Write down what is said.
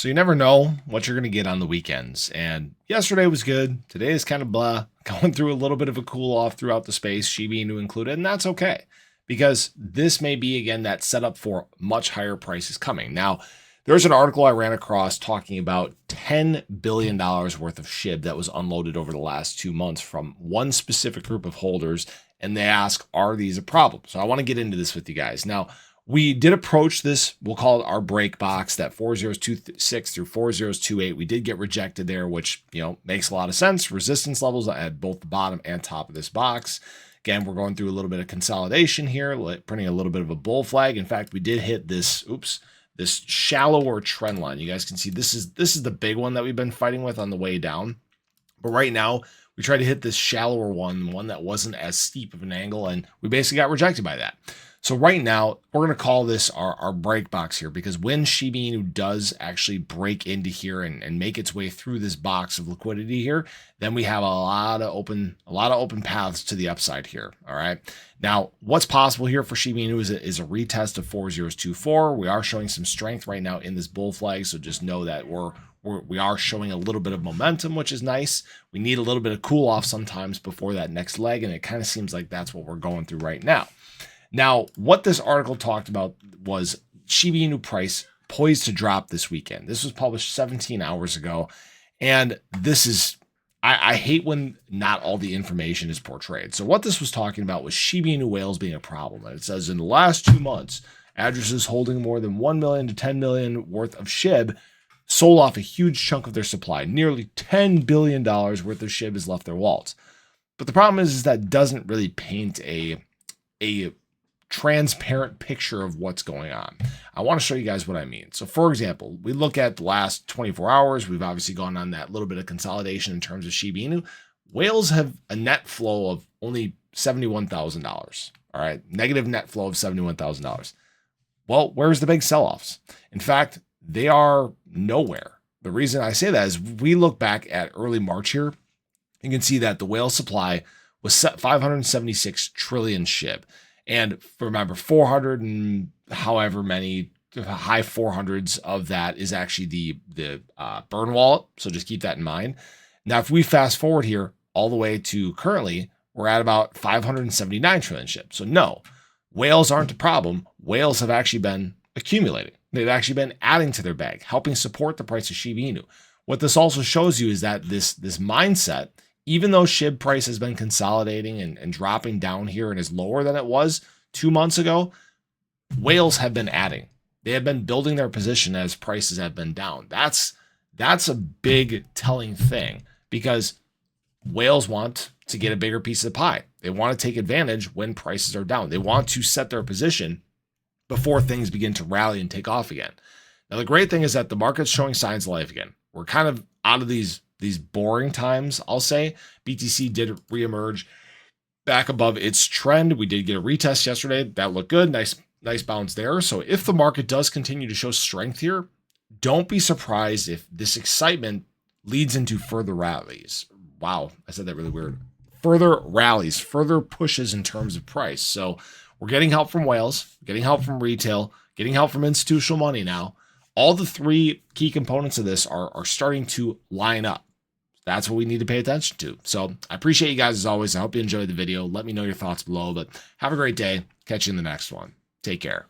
So you never know what you're going to get on the weekends. And yesterday was good. Today is kind of blah, going through a little bit of a cool off throughout the space, Shiba Inu included. And that's okay because this may be, again, that setup for much higher prices coming. Now, there's an article I ran across talking about $10 billion worth of SHIB that was unloaded over the last 2 months from one specific group of holders. And they ask, are these a problem? So I want to get into this with you guys. Now, we did approach this, we'll call it our break box, that 4026 through 4028. We did get rejected there, which, makes a lot of sense. Resistance levels at both the bottom and top of this box. Again, we're going through a little bit of consolidation here, printing a little bit of a bull flag. In fact, we did hit this shallower trend line. You guys can see this is the big one that we've been fighting with on the way down. But right now, we tried to hit this shallower one that wasn't as steep of an angle, and we basically got rejected by that. So right now, we're going to call this our break box here, because when Shiba Inu does actually break into here and make its way through this box of liquidity here, then we have a lot of open paths to the upside here. All right. Now, what's possible here for Shiba Inu is a retest of 4024. We are showing some strength right now in this bull flag, so just know that we are showing a little bit of momentum, which is nice. We need a little bit of cool off sometimes before that next leg, and it kind of seems like that's what we're going through right now. Now, what this article talked about was Shiba Inu price poised to drop this weekend. This was published 17 hours ago, and this is, I hate when not all the information is portrayed. So what this was talking about was Shiba Inu whales being a problem. And it says in the last 2 months, addresses holding more than 1 million to 10 million worth of SHIB sold off a huge chunk of their supply. Nearly $10 billion worth of SHIB has left their wallets. But the problem is that doesn't really paint a transparent picture of what's going on. I want to show you guys what I mean. So for example, we look at the last 24 hours. We've obviously gone on that little bit of consolidation in terms of Shiba Inu. Whales have a net flow of only $71,000. All right. Negative net flow of $71,000. Well, where's the big sell-offs? In fact, they are nowhere. The reason I say that is we look back at early March here. You can see that the whale supply was set 576 trillion SHIB. And remember, 400 and however many, high 400s of that is actually the burn wallet. So just keep that in mind. Now, if we fast forward here all the way to currently, we're at about 579 trillion SHIB. So no, whales aren't a problem. Whales have actually been accumulating. They've actually been adding to their bag, helping support the price of Shiba Inu. What this also shows you is that this mindset, even though SHIB price has been consolidating and dropping down here and is lower than it was 2 months ago, whales have been adding. They have been building their position as prices have been down. That's a big telling thing, because whales want to get a bigger piece of the pie. They want to take advantage when prices are down. They want to set their position before things begin to rally and take off again. Now, the great thing is that the market's showing signs of life again. We're kind of out of these boring times, I'll say. BTC did reemerge back above its trend. We did get a retest yesterday. That looked good. Nice bounce there. So if the market does continue to show strength here, don't be surprised if this excitement leads into further rallies. Wow, I said that really weird. Further rallies, further pushes in terms of price. So we're getting help from whales, getting help from retail, getting help from institutional money now. All the three key components of this are starting to line up. That's what we need to pay attention to. So I appreciate you guys as always. I hope you enjoyed the video. Let me know your thoughts below, but have a great day. Catch you in the next one. Take care.